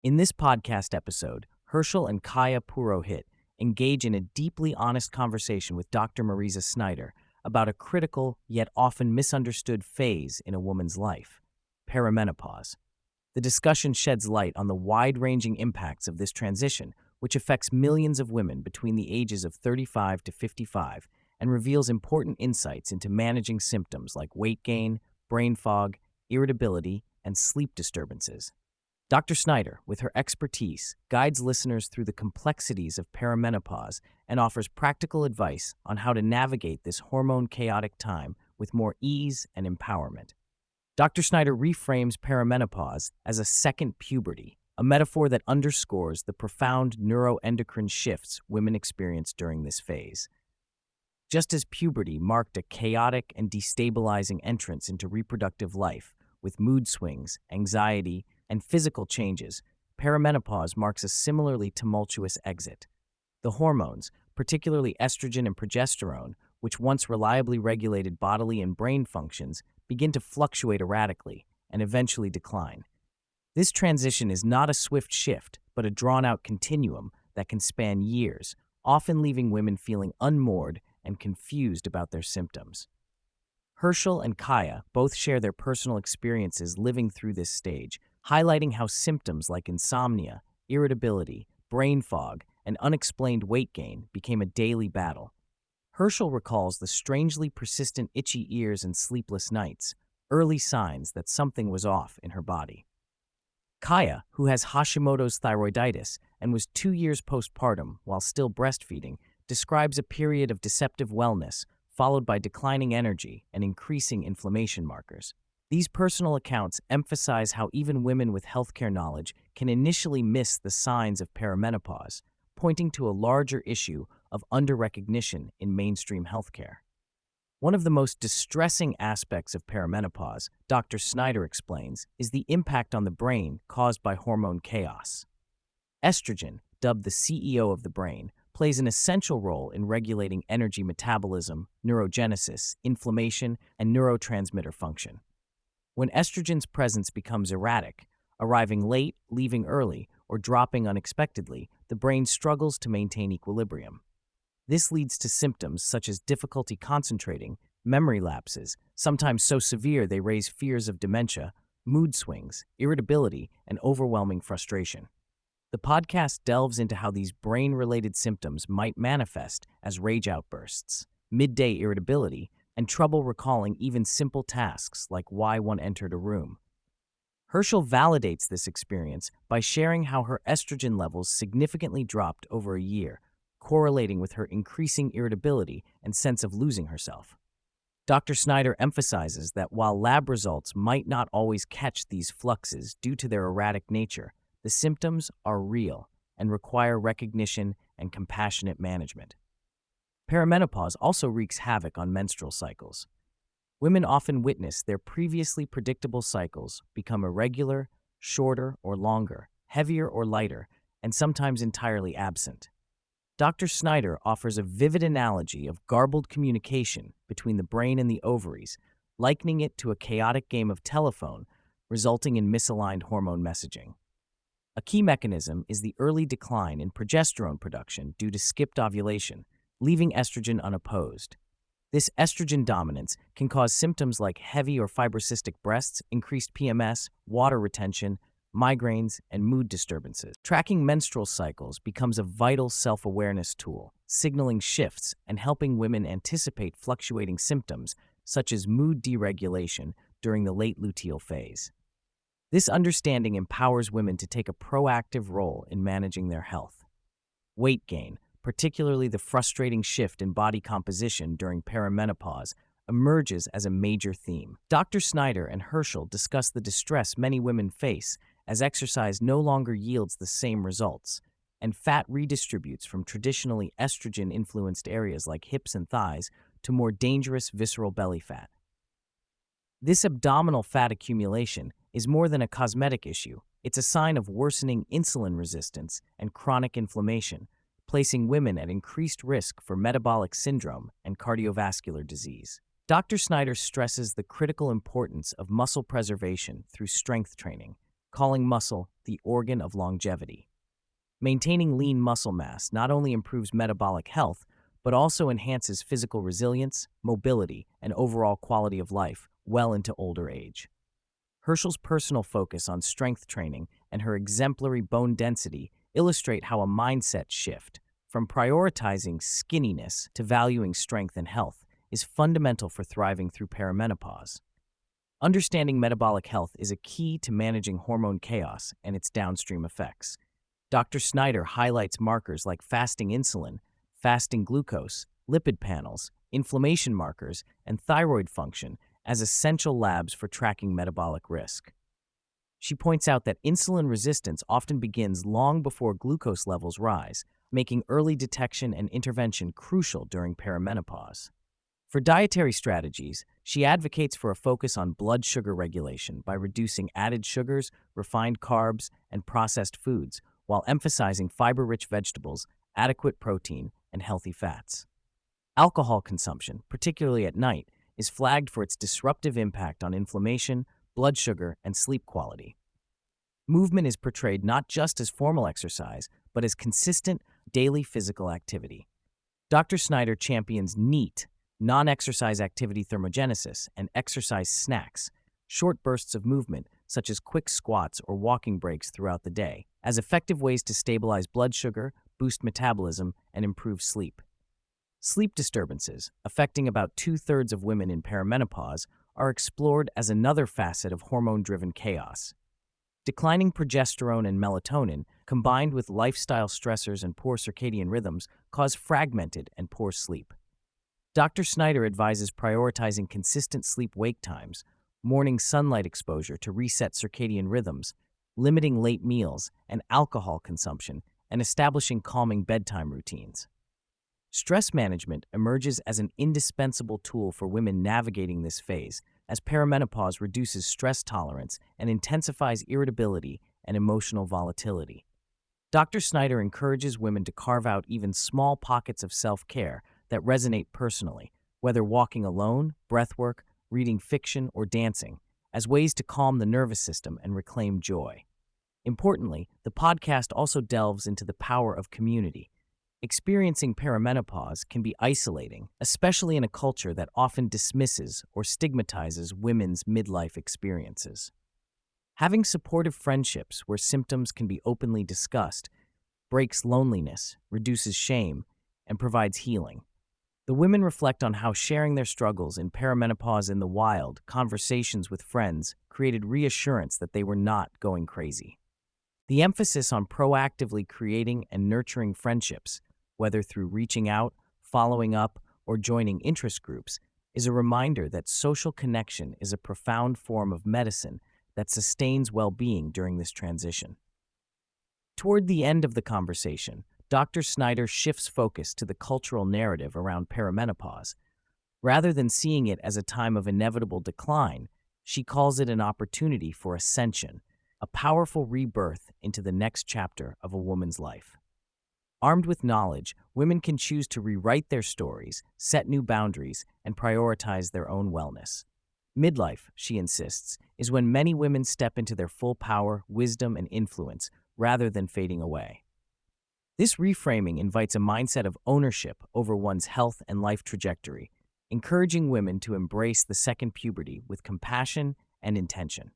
In this podcast episode, Hershel and Kaya Purohit engage in a deeply honest conversation with Dr. Mariza Snyder about a critical yet often misunderstood phase in a woman's life, perimenopause. The discussion sheds light on the wide-ranging impacts of this transition, which affects millions of women between the ages of 35 to 55 and reveals important insights into managing symptoms like weight gain, brain fog, irritability, and sleep disturbances. Dr. Snyder, with her expertise, guides listeners through the complexities of perimenopause and offers practical advice on how to navigate this hormone-chaotic time with more ease and empowerment. Dr. Snyder reframes perimenopause as a second puberty, a metaphor that underscores the profound neuroendocrine shifts women experience during this phase. Just as puberty marked a chaotic and destabilizing entrance into reproductive life, with mood swings, anxiety, and physical changes, perimenopause marks a similarly tumultuous exit. The hormones, particularly estrogen and progesterone, which once reliably regulated bodily and brain functions, begin to fluctuate erratically and eventually decline. This transition is not a swift shift, but a drawn-out continuum that can span years, often leaving women feeling unmoored and confused about their symptoms. Hershel and Kaya both share their personal experiences living through this stage, highlighting how symptoms like insomnia, irritability, brain fog, and unexplained weight gain became a daily battle. Hershel recalls the strangely persistent itchy ears and sleepless nights, early signs that something was off in her body. Kaya, who has Hashimoto's thyroiditis and was 2 years postpartum while still breastfeeding, describes a period of deceptive wellness, followed by declining energy and increasing inflammation markers. These personal accounts emphasize how even women with healthcare knowledge can initially miss the signs of perimenopause, pointing to a larger issue of underrecognition in mainstream healthcare. One of the most distressing aspects of perimenopause, Dr. Snyder explains, is the impact on the brain caused by hormone chaos. Estrogen, dubbed the CEO of the brain, plays an essential role in regulating energy metabolism, neurogenesis, inflammation, and neurotransmitter function. When estrogen's presence becomes erratic, arriving late, leaving early, or dropping unexpectedly, the brain struggles to maintain equilibrium. This leads to symptoms such as difficulty concentrating, memory lapses, sometimes so severe they raise fears of dementia, mood swings, irritability, and overwhelming frustration. The podcast delves into how these brain-related symptoms might manifest as rage outbursts, midday irritability, and trouble recalling even simple tasks like why one entered a room. Hershel validates this experience by sharing how her estrogen levels significantly dropped over a year, correlating with her increasing irritability and sense of losing herself. Dr. Snyder emphasizes that while lab results might not always catch these fluxes due to their erratic nature, the symptoms are real and require recognition and compassionate management. Perimenopause also wreaks havoc on menstrual cycles. Women often witness their previously predictable cycles become irregular, shorter or longer, heavier or lighter, and sometimes entirely absent. Dr. Snyder offers a vivid analogy of garbled communication between the brain and the ovaries, likening it to a chaotic game of telephone, resulting in misaligned hormone messaging. A key mechanism is the early decline in progesterone production due to skipped ovulation, leaving estrogen unopposed. This estrogen dominance can cause symptoms like heavy or fibrocystic breasts, increased PMS, water retention, migraines, and mood disturbances. Tracking menstrual cycles becomes a vital self-awareness tool, signaling shifts and helping women anticipate fluctuating symptoms such as mood deregulation during the late luteal phase. This understanding empowers women to take a proactive role in managing their health. Weight gain, particularly the frustrating shift in body composition during perimenopause, emerges as a major theme. Dr. Snyder and Hershel discuss the distress many women face as exercise no longer yields the same results, and fat redistributes from traditionally estrogen-influenced areas like hips and thighs to more dangerous visceral belly fat. This abdominal fat accumulation is more than a cosmetic issue. It's a sign of worsening insulin resistance and chronic inflammation, placing women at increased risk for metabolic syndrome and cardiovascular disease. Dr. Snyder stresses the critical importance of muscle preservation through strength training, calling muscle the organ of longevity. Maintaining lean muscle mass not only improves metabolic health, but also enhances physical resilience, mobility, and overall quality of life well into older age. Hershel's personal focus on strength training and her exemplary bone density illustrate how a mindset shift from prioritizing skinniness to valuing strength and health is fundamental for thriving through perimenopause. Understanding metabolic health is a key to managing hormone chaos and its downstream effects. Dr. Snyder highlights markers like fasting insulin, fasting glucose, lipid panels, inflammation markers, and thyroid function as essential labs for tracking metabolic risk. She points out that insulin resistance often begins long before glucose levels rise, making early detection and intervention crucial during perimenopause. For dietary strategies, she advocates for a focus on blood sugar regulation by reducing added sugars, refined carbs, and processed foods, while emphasizing fiber-rich vegetables, adequate protein, and healthy fats. Alcohol consumption, particularly at night, is flagged for its disruptive impact on inflammation, blood sugar, and sleep quality. Movement is portrayed not just as formal exercise, but as consistent, daily physical activity. Dr. Snyder champions NEAT, non-exercise activity thermogenesis, and exercise snacks, short bursts of movement such as quick squats or walking breaks throughout the day, as effective ways to stabilize blood sugar, boost metabolism, and improve sleep. Sleep disturbances, affecting about 2/3 of women in perimenopause, are explored as another facet of hormone-driven chaos. Declining progesterone and melatonin, combined with lifestyle stressors and poor circadian rhythms, cause fragmented and poor sleep. Dr. Snyder advises prioritizing consistent sleep-wake times, morning sunlight exposure to reset circadian rhythms, limiting late meals and alcohol consumption, and establishing calming bedtime routines. Stress management emerges as an indispensable tool for women navigating this phase, as perimenopause reduces stress tolerance and intensifies irritability and emotional volatility. Dr. Snyder encourages women to carve out even small pockets of self-care that resonate personally, whether walking alone, breathwork, reading fiction, or dancing, as ways to calm the nervous system and reclaim joy. Importantly, the podcast also delves into the power of community. Experiencing perimenopause can be isolating, especially in a culture that often dismisses or stigmatizes women's midlife experiences. Having supportive friendships where symptoms can be openly discussed breaks loneliness, reduces shame, and provides healing. The women reflect on how sharing their struggles in perimenopause in the wild, conversations with friends, created reassurance that they were not going crazy. The emphasis on proactively creating and nurturing friendships, whether through reaching out, following up, or joining interest groups, is a reminder that social connection is a profound form of medicine that sustains well-being during this transition. Toward the end of the conversation, Dr. Snyder shifts focus to the cultural narrative around perimenopause. Rather than seeing it as a time of inevitable decline, she calls it an opportunity for ascension, a powerful rebirth into the next chapter of a woman's life. Armed with knowledge, women can choose to rewrite their stories, set new boundaries, and prioritize their own wellness. Midlife, she insists, is when many women step into their full power, wisdom, and influence, rather than fading away. This reframing invites a mindset of ownership over one's health and life trajectory, encouraging women to embrace the second puberty with compassion and intention.